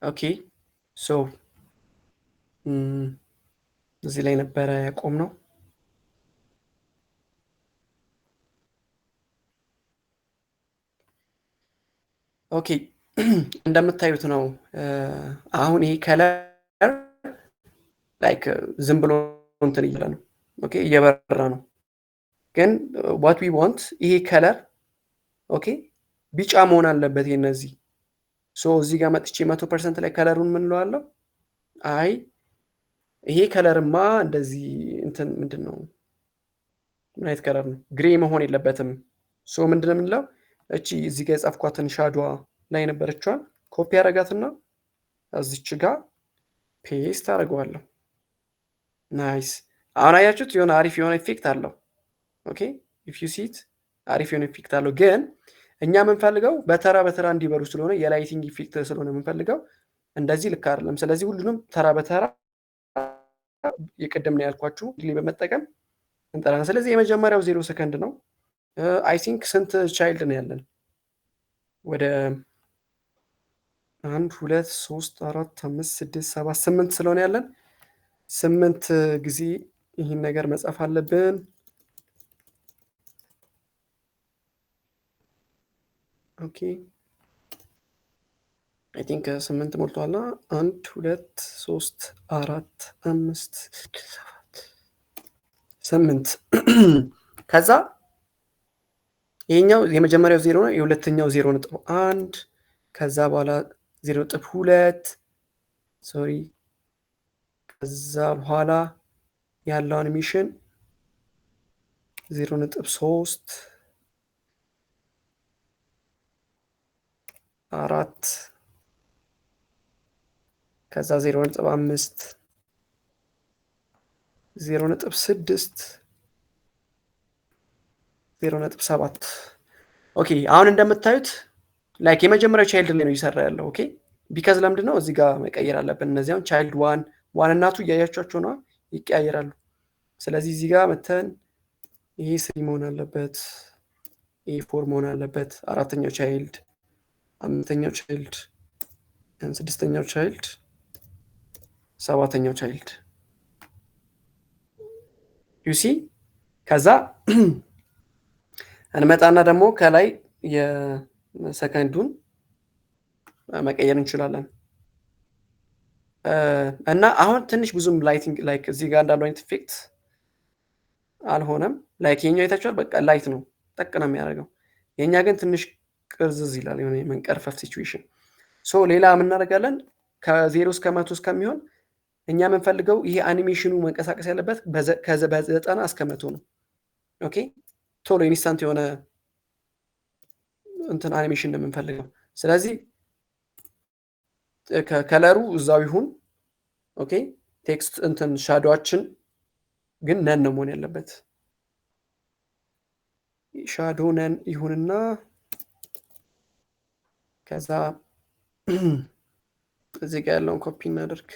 ኦኬ ሶ እዚህ ላይ ነበረ ያቆምነው። ኦኬ እንደምታዩት ነው። አሁን ይሄ ከለር ላይክ ዝም ብሎ እንትን እያለ ነው። ኦኬ እየበራ ነው። ግን ዋት ዊ ዋንት ይሄ ከለር ኦኬ ቢጫ መሆን አለበት። የነዚህ ሶ እዚህ ጋር መጥቼ 100% ላይ ከለሩን ምን እለዋለሁ? አይ ይሄ ከለርማ እንደዚህ እንትን ምንድን ነው? ምን አይነት ከለር ነው? ግሬ መሆን የለበትም። ሶ ምንድን ነው የምንለው? እቺ እዚህ ጋር የጻፍኳትን ሻዶዋ ላይ የነበረችዋን ኮፒ አረጋትና እዚች ጋር ፔስት አደርገዋለሁ። ናይስ። አሁን አያችሁት? የሆነ አሪፍ የሆነ ኢፌክት አለው። ኦኬ ኢፍ ዩ ሲት አሪፍ የሆነ ኢፌክት አለው። ግን እኛ የምንፈልገው በተራ በተራ እንዲበሩ ስለሆነ የላይቲንግ ኢፌክት ስለሆነ የምንፈልገው እንደዚህ ልክ አይደለም። ስለዚህ ሁሉንም ተራ በተራ የቅድም ነው ያልኳችሁ ዲሌይ በመጠቀም እንጠራለን። ስለዚህ የመጀመሪያው 0 ሰከንድ ነው። አይ ቲንክ ስንት ቻይልድ ነው ያለን? ወደ 1 2 3 4 5 6 7 8 ስለሆነ ያለን 8 ጊዜ ይህን ነገር መጻፍ አለብን። ኦኬ አይ ቲንክ 8 ሞልቷልና 1 2 3 4 5 8 ከዛ ይሄኛው የመጀመሪያው 0 ነው። የሁለተኛው 0.1 ከዛ በኋላ 0.2 ሶሪ ከዛ በኋላ ያለው አኒሜሽን 0.3 4 ከዛ 0.5 0.6 0.7 ኦኬ አሁን እንደምታዩት ላይክ የመጀመሪያው ቻይልድ ላይ ነው እየሰራ ያለው። ኦኬ ቢካዝ ለምንድን ነው እዚህ ጋር መቀየር አለብን። እነዚያውን ቻይልድ ዋን እናቱ እያያቸኋቸው ነው ይቀያየራሉ። ስለዚህ እዚህ ጋር መተን ይሄ 3 መሆን አለበት፣ ይሄ 4 መሆን አለበት፣ አራተኛው ቻይልድ፣ አምስተኛው ቻይልድ፣ ስድስተኛው ቻይልድ፣ ሰባተኛው ቻይልድ ዩሲ ከዛ እንመጣና ደግሞ ከላይ የሰከንዱን መቀየር እንችላለን። እና አሁን ትንሽ ብዙም ላይቲንግ ላይክ እዚህ ጋር እንዳለው አይነት ኢፌክት አልሆነም። ላይክ የኛው የታችኋል በቃ ላይት ነው ጠቅ ነው የሚያደርገው። የኛ ግን ትንሽ ቅርዝዝ ይላል የሆነ የመንቀርፈፍ ሲቹዌሽን። ሶ ሌላ የምናደርጋለን ከ0 እስከ 100 እስከሚሆን እኛ የምንፈልገው ይሄ አኒሜሽኑ መንቀሳቀስ ያለበት በ90 እስከ 100 ነው። ኦኬ ቶሎ ኢንስታንት የሆነ እንትን አኒሜሽን ነው የምንፈልገው። ስለዚህ ከለሩ እዛው ይሁን። ኦኬ ቴክስት እንትን ሻዶዋችን ግን ነን ነው መሆን ያለበት። ሻዶ ነን ይሁንና ከዛ እዚህ ጋር ያለውን ኮፒ እናደርግ።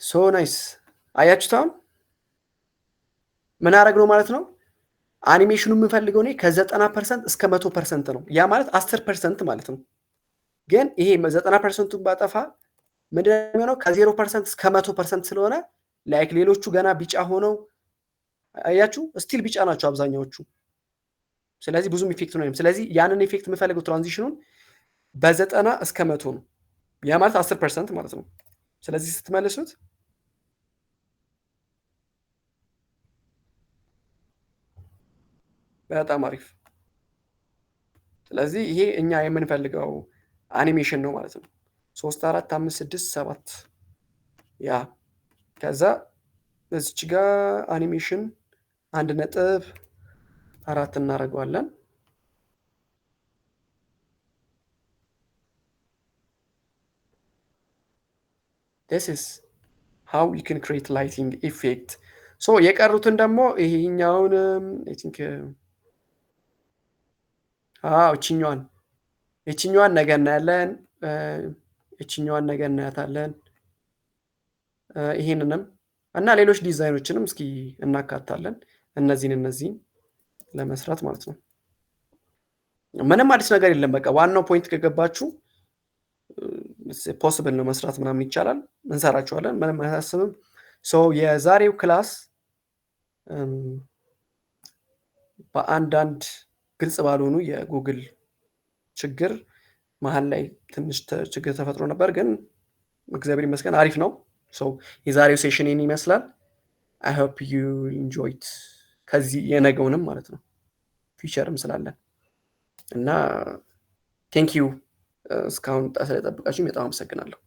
ሶ ናይስ አያችሁት? አሁን ምን አደረግ ነው ማለት ነው። አኒሜሽኑ የምንፈልገው እኔ ከ90% እስከ 100% ነው። ያ ማለት 10% ማለት ነው። ግን ይሄ 90%ቱን ባጠፋ ምንድን ነው የሚሆነው? ከ0% እስከ 100% ስለሆነ ላይክ ሌሎቹ ገና ቢጫ ሆነው አያችሁ፣ ስቲል ቢጫ ናቸው አብዛኛዎቹ። ስለዚህ ብዙም ኢፌክት ነው። ስለዚህ ያንን ኢፌክት የምፈልገው ትራንዚሽኑን በ90 እስከ 100 ነው። ያ ማለት 10% ማለት ነው። ስለዚህ ስትመልሱት በጣም አሪፍ። ስለዚህ ይሄ እኛ የምንፈልገው አኒሜሽን ነው ማለት ነው። 3 4 5 6 7 ያ ከዛ እዚች ጋር አኒሜሽን 1.4 እናደርገዋለን። this is how you can create lighting effect ሶ የቀሩትን ደግሞ ይሄኛውን አይ ቲንክ እቺኛዋን ነገ እናያለን። እቺኛዋን ነገ እናያታለን። ይሄንንም እና ሌሎች ዲዛይኖችንም እስኪ እናካታለን። እነዚህን ለመስራት ማለት ነው። ምንም አዲስ ነገር የለም። በቃ ዋናው ፖይንት ከገባችሁ ፖስብል ነው መስራት ምናምን ይቻላል። እንሰራችኋለን። ምንም አያሳስብም። የዛሬው ክላስ በአንዳንድ ግልጽ ባልሆኑ የጉግል ችግር መሀል ላይ ትንሽ ችግር ተፈጥሮ ነበር፣ ግን እግዚአብሔር ይመስገን አሪፍ ነው። የዛሬው ሴሽን ይህን ይመስላል። አይ ሆፕ ዩ ኢንጆይት ከዚህ የነገውንም ማለት ነው ፊቸርም ስላለን እና ቴንክ ዩ እስካሁን ስለጠብቃችሁኝ በጣም አመሰግናለሁ።